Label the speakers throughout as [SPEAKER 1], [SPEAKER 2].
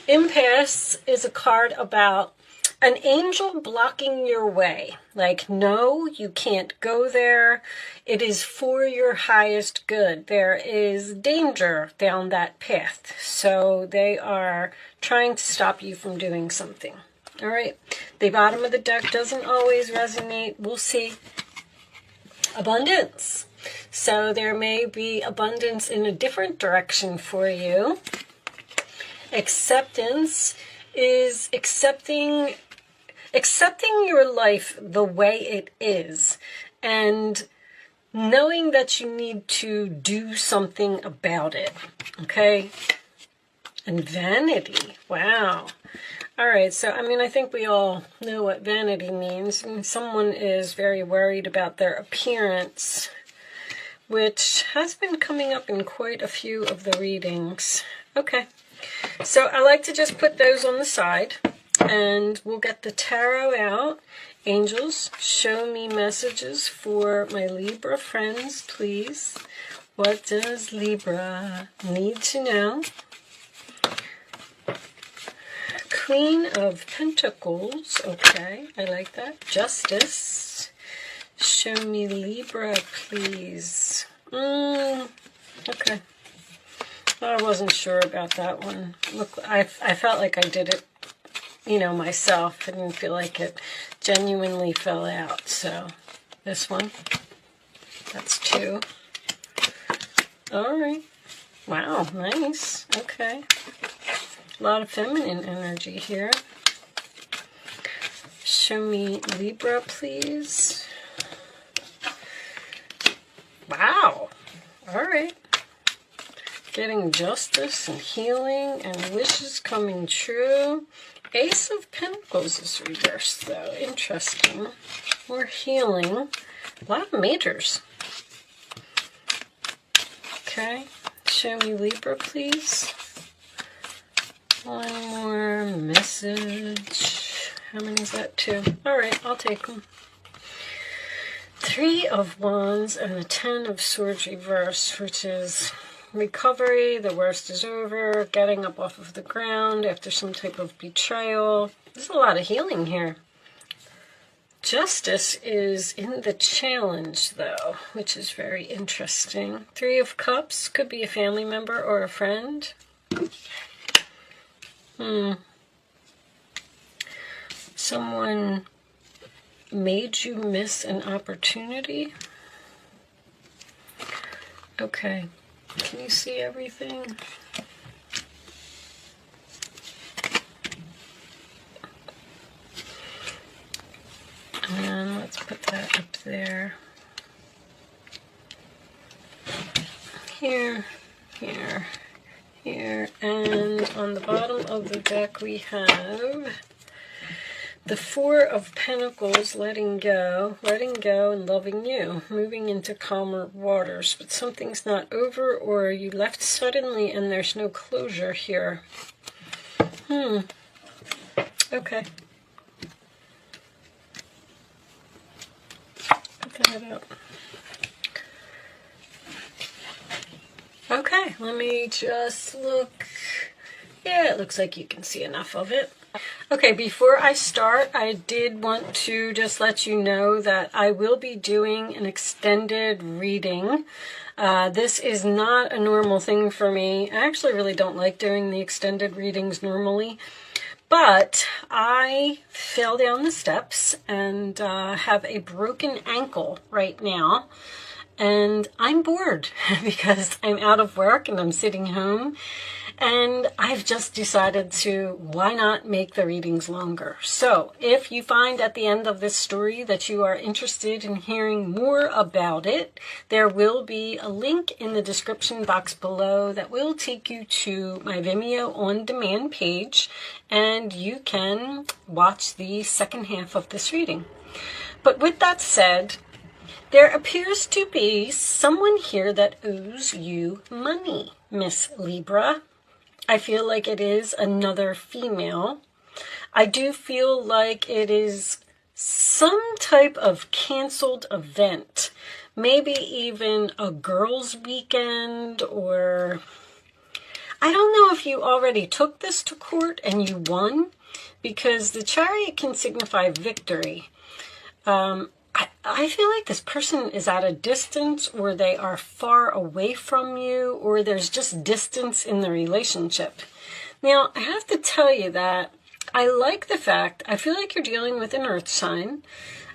[SPEAKER 1] Impasse is a card about an angel blocking your way. Like, no, you can't go there. It is for your highest good. There is danger down that path. So they are trying to stop you from doing something. All right. The bottom of the deck doesn't always resonate. We'll see. Abundance. So there may be abundance in a different direction for you. Acceptance is accepting your life the way it is and knowing that you need to do something about it. Okay? And vanity. Wow. All right, so I think we all know what vanity means. Someone is very worried about their appearance, which has been coming up in quite a few of the readings. Okay. So I like to just put those on the side, and we'll get the tarot out. Angels, show me messages for my Libra friends, please. What does Libra need to know? Queen of Pentacles. Okay, I like that. Justice. Show me Libra, please. Okay. I wasn't sure about that one. Look, I felt like I did it, myself. I didn't feel like it genuinely fell out. So, this one. That's 2. All right. Wow, nice. Okay. A lot of feminine energy here. Show me Libra, please. Wow. All right. Getting justice and healing and wishes coming true. Ace of Pentacles is reversed, though. Interesting. More healing. A lot of majors. Okay. Show me Libra, please. One more message. How many is that? 2. All right, I'll take them. 3 of Wands and the 10 of Swords reversed, which is recovery, the worst is over, getting up off of the ground after some type of betrayal. There's a lot of healing here. Justice is in the challenge, though, which is very interesting. 3 of Cups could be a family member or a friend. Someone made you miss an opportunity. Okay. Can you see everything? And let's put that up there. Here, here, here. And on the bottom of the deck we have the 4 of Pentacles, letting go and loving you, moving into calmer waters. But something's not over, or you left suddenly and there's no closure here. Okay. Put that up. Okay, let me just look. Yeah, it looks like you can see enough of it. Okay, before I start, I did want to just let you know that I will be doing an extended reading. This is not a normal thing for me. I actually really don't like doing the extended readings normally, but I fell down the steps and have a broken ankle right now. And I'm bored because I'm out of work and I'm sitting home. And I've just decided to, why not make the readings longer? So if you find at the end of this story that you are interested in hearing more about it, there will be a link in the description box below that will take you to my Vimeo on demand page, and you can watch the second half of this reading. But with that said, there appears to be someone here that owes you money, Miss Libra. I feel like it is another female. I do feel like it is some type of canceled event. Maybe even a girls' weekend, or I don't know if you already took this to court and you won, because the Chariot can signify victory. I feel like this person is at a distance, or they are far away from you, or there's just distance in the relationship. Now, I have to tell you that I like the fact, I feel like you're dealing with an earth sign.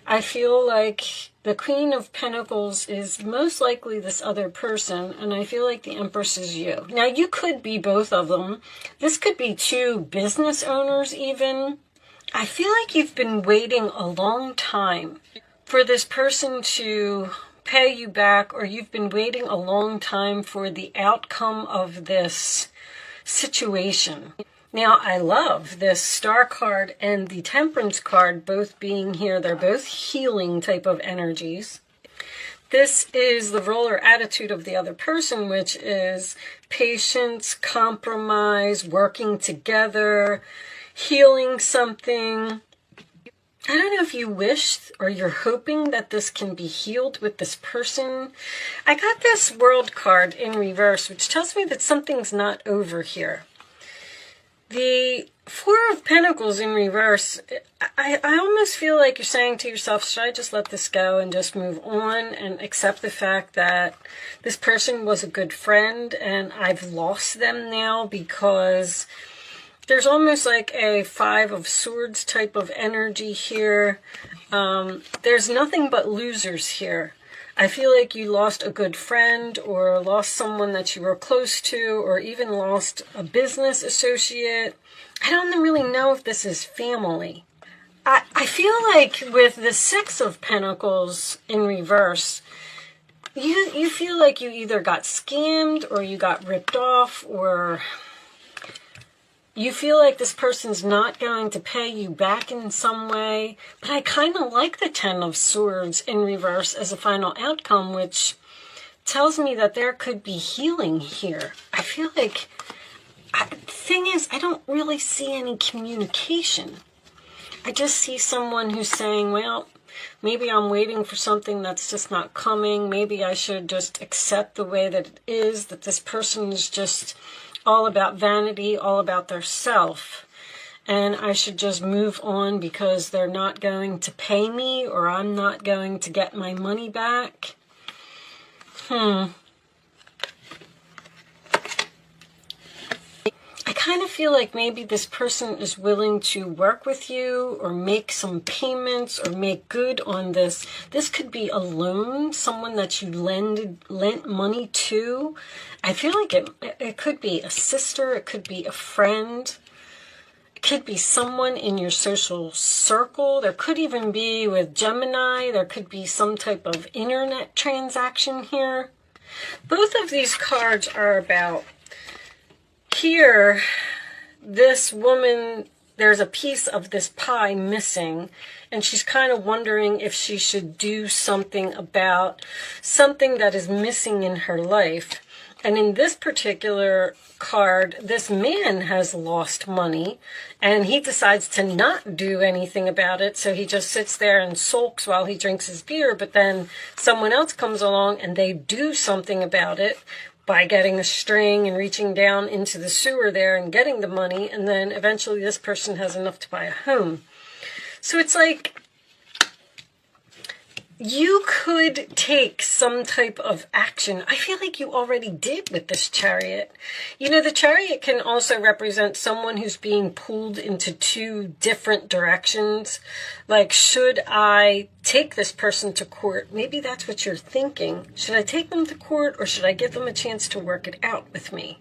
[SPEAKER 1] I feel like the Queen of Pentacles is most likely this other person, and I feel like the Empress is you. Now, you could be both of them. This could be two business owners even. I feel like you've been waiting a long time for this person to pay you back, or you've been waiting a long time for the outcome of this situation. Now, I love this Star card and the Temperance card both being here. They're both healing type of energies. This is the role or attitude of the other person, which is patience, compromise, working together, healing something. I don't know if you wish or you're hoping that this can be healed with this person. I got this World card in reverse, which tells me that something's not over here. The Four of Pentacles in reverse, I almost feel like you're saying to yourself, should I just let this go and just move on and accept the fact that this person was a good friend and I've lost them now, because there's almost like a Five of Swords type of energy here. There's nothing but losers here. I feel like you lost a good friend, or lost someone that you were close to, or even lost a business associate. I don't really know if this is family. I feel like with the Six of Pentacles in reverse, you feel like you either got scammed or you got ripped off, or you feel like this person's not going to pay you back in some way. But I kind of like the Ten of Swords in reverse as a final outcome, which tells me that there could be healing here. I feel like, the thing is, I don't really see any communication. I just see someone who's saying, well, maybe I'm waiting for something that's just not coming. Maybe I should just accept the way that it is, that this person is just all about vanity, all about their self, and I should just move on because they're not going to pay me, or I'm not going to get my money back. I kind of feel like maybe this person is willing to work with you, or make some payments, or make good on this. This could be a loan, someone that you lent money to. I feel like it could be a sister, it could be a friend, it could be someone in your social circle. There could even be, with Gemini, there could be some type of internet transaction here. Both of these cards are about, here, this woman, there's a piece of this pie missing, and she's kind of wondering if she should do something about something that is missing in her life. And in this particular card, this man has lost money, and he decides to not do anything about it. So he just sits there and sulks while he drinks his beer. But then someone else comes along and they do something about it by getting a string and reaching down into the sewer there and getting the money. And then eventually this person has enough to buy a home. So it's like, you could take some type of action. I feel like you already did with this Chariot. You know, the Chariot can also represent someone who's being pulled into two different directions. Like, should I take this person to court? Maybe that's what you're thinking. Should I take them to court, or should I give them a chance to work it out with me?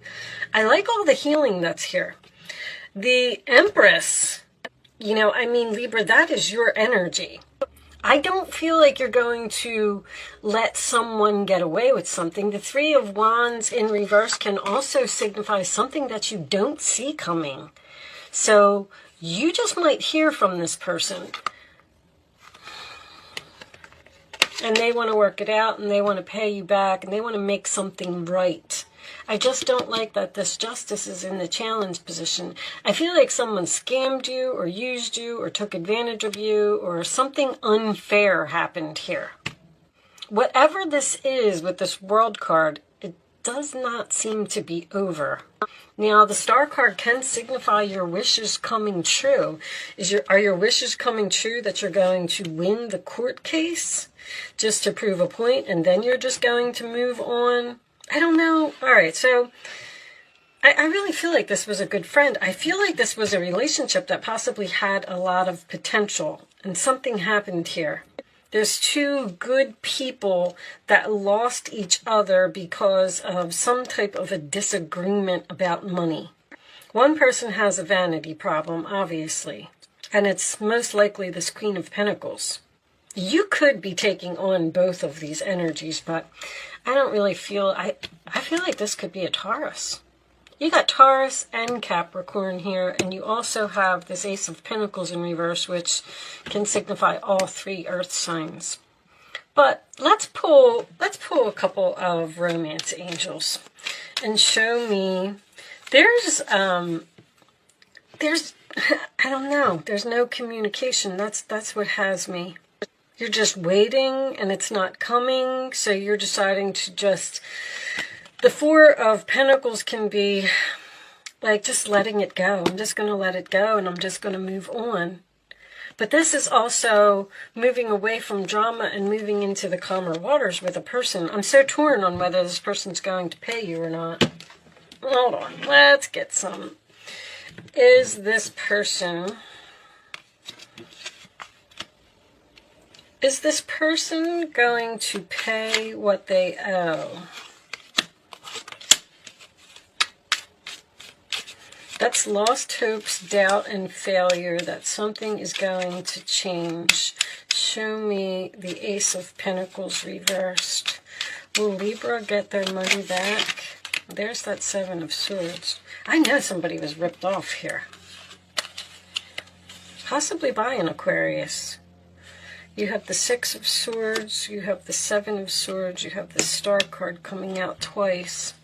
[SPEAKER 1] I like all the healing that's here. The Empress, you know, I mean, Libra, that is your energy. I don't feel like you're going to let someone get away with something. The Three of Wands in reverse can also signify something that you don't see coming. So you just might hear from this person, and they want to work it out, and they want to pay you back, and they want to make something right. I just don't like that this Justice is in the challenge position. I feel like someone scammed you, or used you, or took advantage of you, or something unfair happened here. Whatever this is with this World card, does not seem to be over. Now, the Star card can signify your wishes coming true. Are your wishes coming true that you're going to win the court case just to prove a point, and then you're just going to move on? I don't know. All right, so I really feel like this was a good friend. I feel like this was a relationship that possibly had a lot of potential, and something happened here. There's two good people that lost each other because of some type of a disagreement about money. One person has a vanity problem, obviously, and it's most likely this Queen of Pentacles. You could be taking on both of these energies, but I don't really feel, I feel like this could be a Taurus. You got Taurus and Capricorn here, and you also have this Ace of Pentacles in reverse, which can signify all three earth signs. But let's pull a couple of romance angels and show me. There's I don't know, there's no communication. That's what has me. You're just waiting and it's not coming, so you're deciding to just... The Four of Pentacles can be like just letting it go. I'm just going to let it go and I'm just going to move on. But this is also moving away from drama and moving into the calmer waters with a person. I'm so torn on whether this person's going to pay you or not. Hold on. Let's get some. Is this person going to pay what they owe? That's lost hopes, doubt, and failure, that something is going to change. Show me the Ace of Pentacles reversed. Will Libra get their money back? There's that Seven of Swords. I know somebody was ripped off here. Possibly by an Aquarius. You have the Six of Swords, you have the Seven of Swords, you have the Star card coming out twice.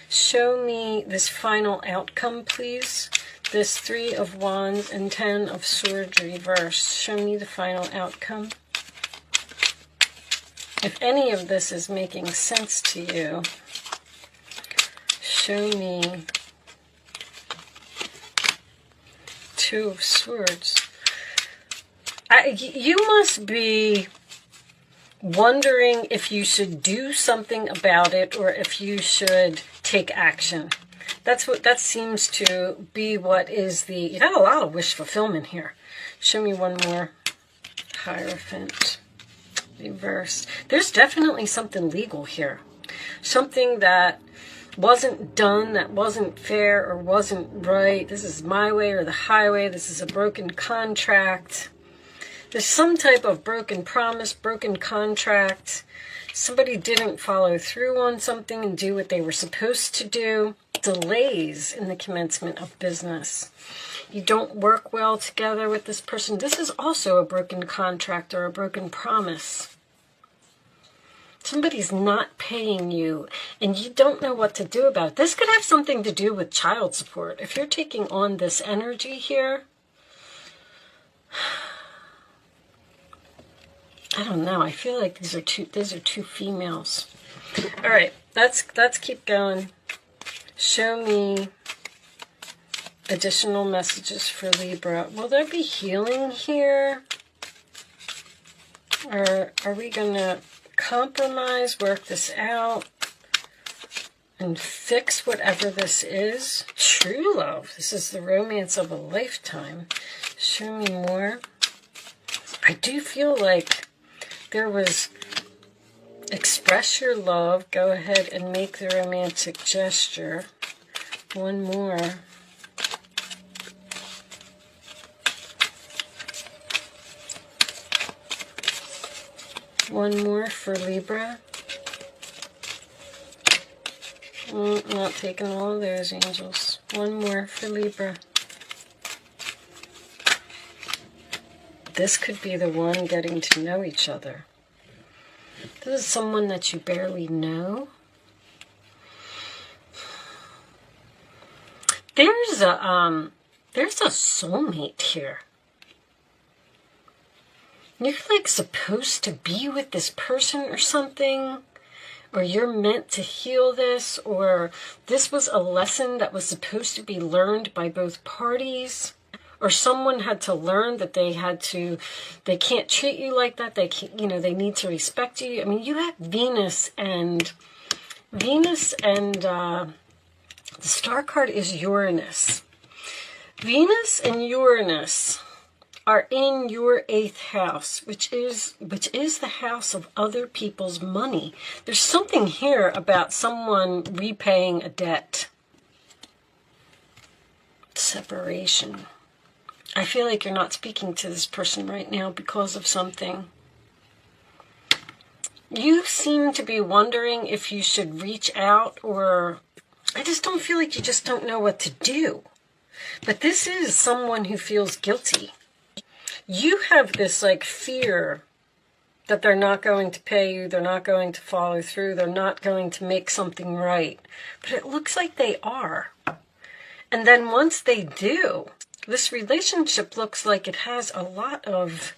[SPEAKER 1] Show me this final outcome, please. This Three of Wands and Ten of Swords reversed. Show me the final outcome. If any of this is making sense to you, show me Two of Swords. You must be wondering if you should do something about it or if you should take action. That seems to be what is the... You got a lot of wish fulfillment here. Show me one more. Hierophant. Reversed. There's definitely something legal here. Something that wasn't done, that wasn't fair or wasn't right. This is my way or the highway. This is a broken contract. There's some type of broken promise, broken contract. Somebody didn't follow through on something and do what they were supposed to do. Delays in the commencement of business. You don't work well together with this person. This is also a broken contract or a broken promise. Somebody's not paying you and you don't know what to do about it. This could have something to do with child support. If you're taking on this energy here, I don't know. I feel like these are two females. All right, let's keep going. Show me additional messages for Libra. Will there be healing here? Or are we going to compromise, work this out, and fix whatever this is? True love. This is the romance of a lifetime. Show me more. I do feel like there was express your love. Go ahead and make the romantic gesture. One more. One more for Libra. Not taking all of those, angels. One more for Libra. This could be the one getting to know each other. This is someone that you barely know. There's a soulmate here. You're like supposed to be with this person or something, or you're meant to heal this, or this was a lesson that was supposed to be learned by both parties, or someone had to learn that they can't treat you like that. They can't, they need to respect you. I mean, you have Venus and the star card is Uranus. Venus and Uranus are in your 8th house, which is the house of other people's money. There's something here about someone repaying a debt. Separation. I feel like you're not speaking to this person right now because of something. You seem to be wondering if you should reach out, or I just don't feel like you just don't know what to do. But this is someone who feels guilty. You have this like fear that they're not going to pay you, they're not going to follow through, they're not going to make something right. But it looks like they are. And then once they do, this relationship looks like it has a lot of,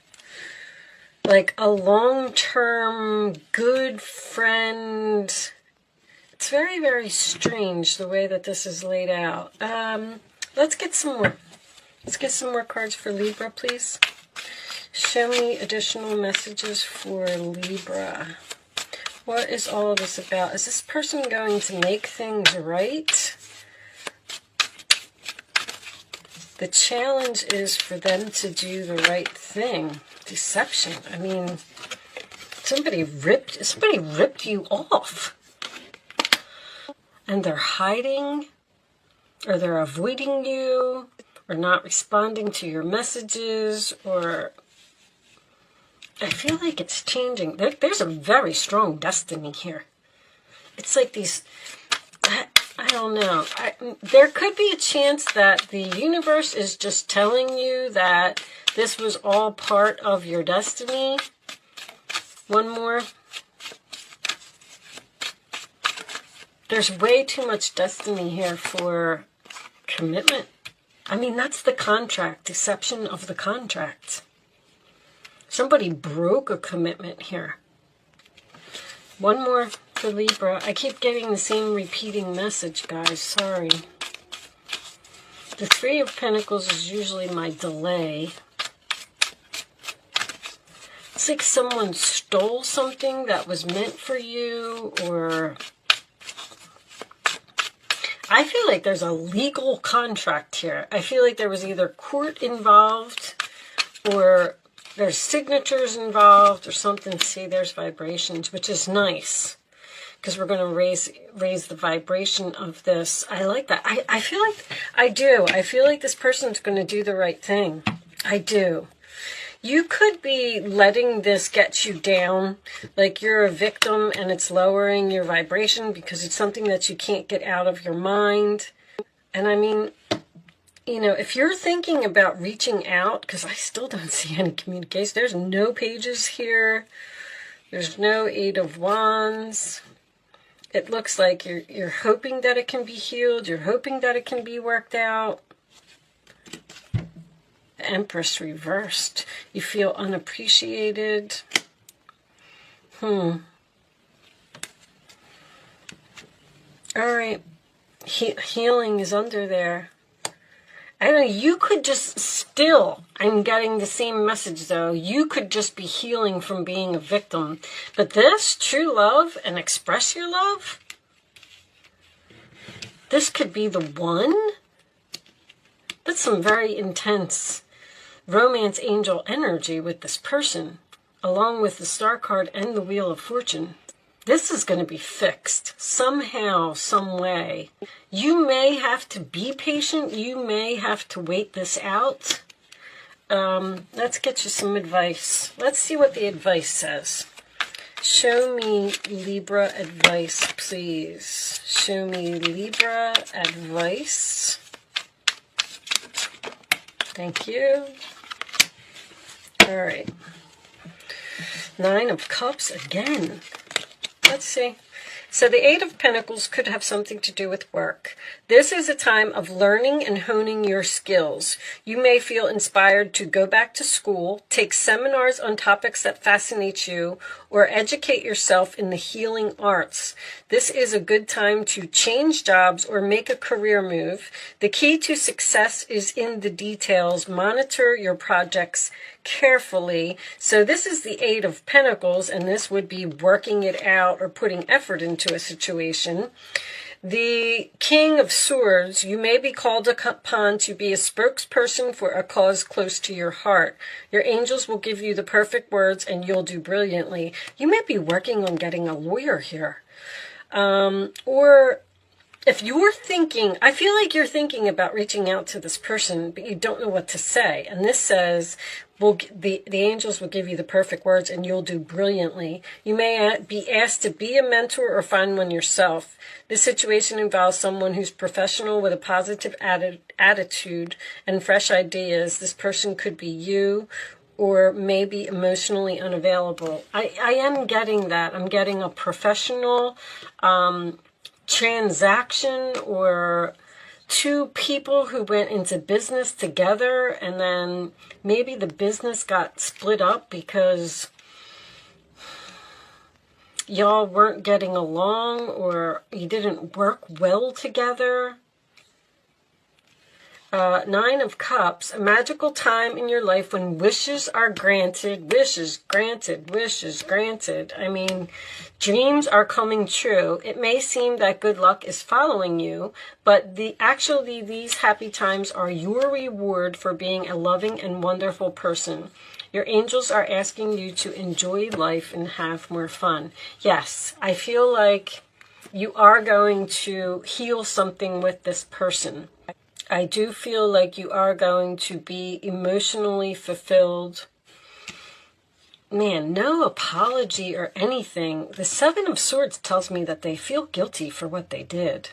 [SPEAKER 1] like, a long-term good friend. It's very, very strange the way that this is laid out. Let's get some more. Let's get some more cards for Libra, please. Show me additional messages for Libra. What is all of this about? Is this person going to make things right? The challenge is for them to do the right thing. Deception. I mean, somebody ripped you off. And they're hiding, or they're avoiding you, or not responding to your messages, or I feel like it's changing. There's a very strong destiny here. It's like these, I don't know. There could be a chance that the universe is just telling you that this was all part of your destiny. One more. There's way too much destiny here for commitment. I mean, that's the contract, deception of the contract. Somebody broke a commitment here. One more for Libra. I keep getting the same repeating message, guys. Sorry. The Three of Pentacles is usually my delay. It's like someone stole something that was meant for you, or I feel like there's a legal contract here. I feel like there was either court involved, or there's signatures involved, or something. See, there's vibrations, which is nice, because we're going to raise the vibration of this. I like that. I feel like, I do. I feel like this person's going to do the right thing. I do. You could be letting this get you down, like you're a victim and it's lowering your vibration because it's something that you can't get out of your mind. And I mean, if you're thinking about reaching out, because I still don't see any communication. There's no pages here. There's no Eight of Wands. It looks like you're hoping that it can be healed. You're hoping that it can be worked out. Empress reversed. You feel unappreciated. All right. Healing is under there. I don't know. You could just still, I'm getting the same message though. You could just be healing from being a victim. But this, true love and express your love, this could be the one. That's some very intense romance angel energy with this person, along with the Star card and the Wheel of Fortune. This is going to be fixed somehow, some way. You may have to be patient. You may have to wait this out. Let's get you some advice. Let's see what the advice says. Show me Libra advice, please. Show me Libra advice. Thank you. All right. Nine of Cups again. Let's see. So the Eight of Pentacles could have something to do with work. This is a time of learning and honing your skills. You may feel inspired to go back to school, take seminars on topics that fascinate you, or educate yourself in the healing arts. This is a good time to change jobs or make a career move. The key to success is in the details. Monitor your projects carefully. So this is the Eight of Pentacles, and this would be working it out or putting effort into a situation. The King of Swords, you may be called upon to be a spokesperson for a cause close to your heart. Your angels will give you the perfect words and you'll do brilliantly. You may be working on getting a lawyer here. Or if you're thinking, I feel like you're thinking about reaching out to this person, but you don't know what to say. And this says, the angels will give you the perfect words and you'll do brilliantly. You may be asked to be a mentor or find one yourself. This situation involves someone who's professional with a positive attitude and fresh ideas. This person could be you, or maybe emotionally unavailable. I am getting that. I'm getting a professional transaction, or two people who went into business together and then maybe the business got split up because y'all weren't getting along or you didn't work well together. Nine of Cups, a magical time in your life when wishes are granted, wishes granted, wishes granted. I mean, dreams are coming true. It may seem that good luck is following you, but actually these happy times are your reward for being a loving and wonderful person. Your angels are asking you to enjoy life and have more fun. Yes, I feel like you are going to heal something with this person. I do feel like you are going to be emotionally fulfilled. Man, no apology or anything. The Seven of Swords tells me that they feel guilty for what they did.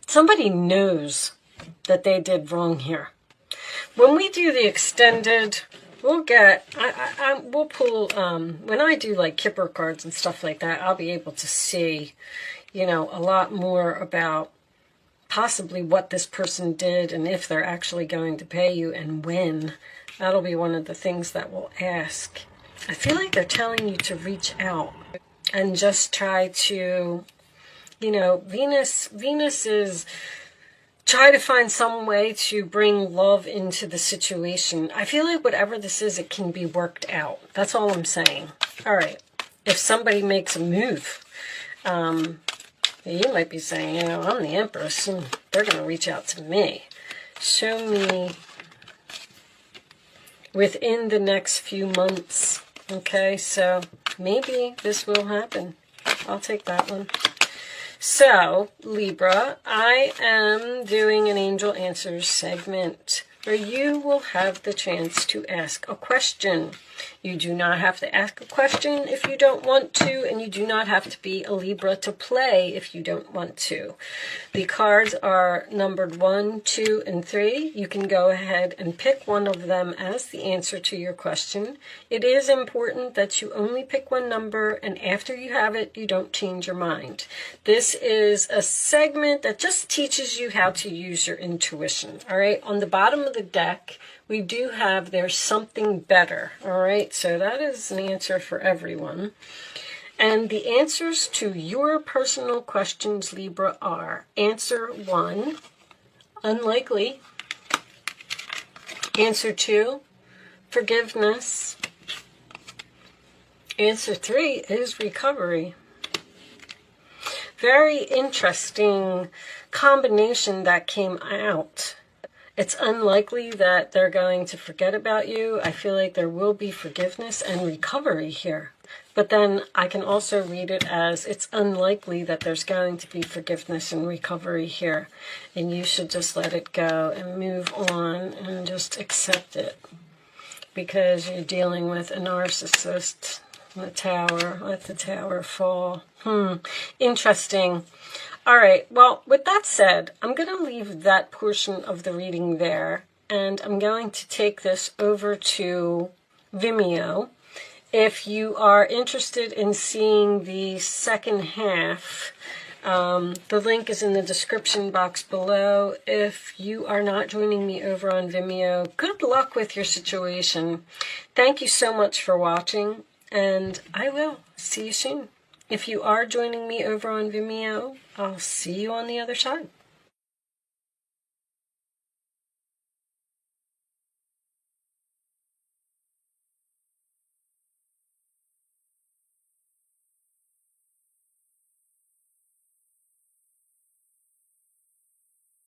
[SPEAKER 1] Somebody knows that they did wrong here. When we do the extended, we'll get, we'll pull, when I do like Kipper cards and stuff like that, I'll be able to see, you know, a lot more about possibly what this person did and if they're actually going to pay you and when. That'll be one of the things that we'll ask. I feel like they're telling you to reach out and just try to, you know, Venus is try to find some way to bring love into the situation. I feel like whatever this is, it can be worked out. That's all I'm saying. All right. If somebody makes a move, you might be saying, you know, I'm the Empress and they're going to reach out to me. Show me within the next few months. Okay, so maybe this will happen. I'll take that one. So, Libra, I am doing an Angel Answers segment where you will have the chance to ask a question. You do not have to ask a question if you don't want to, and you do not have to be a Libra to play if you don't want to. The cards are numbered 1, 2, and 3. You can go ahead and pick one of them as the answer to your question. It is important that you only pick one number, and after you have it, you don't change your mind. This is a segment that just teaches you how to use your intuition. All right, on the bottom of the deck, we do have there's something better. All right, so that is an answer for everyone. And the answers to your personal questions, Libra, are answer 1, unlikely. Answer 2, forgiveness. Answer 3 is recovery. Very interesting combination that came out. It's unlikely that they're going to forget about you. I feel like there will be forgiveness and recovery here. But then I can also read it as it's unlikely that there's going to be forgiveness and recovery here. And you should just let it go and move on and just accept it. Because you're dealing with a narcissist. The Tower. Let the Tower fall. Interesting. All right, well, with that said, I'm going to leave that portion of the reading there, and I'm going to take this over to Vimeo, If you are interested in seeing the second half, the link is in the description box below. If you are not joining me over on Vimeo, good luck with your situation. Thank you so much for watching, and I will see you soon. If you are joining me over on Vimeo, I'll see you on the other side.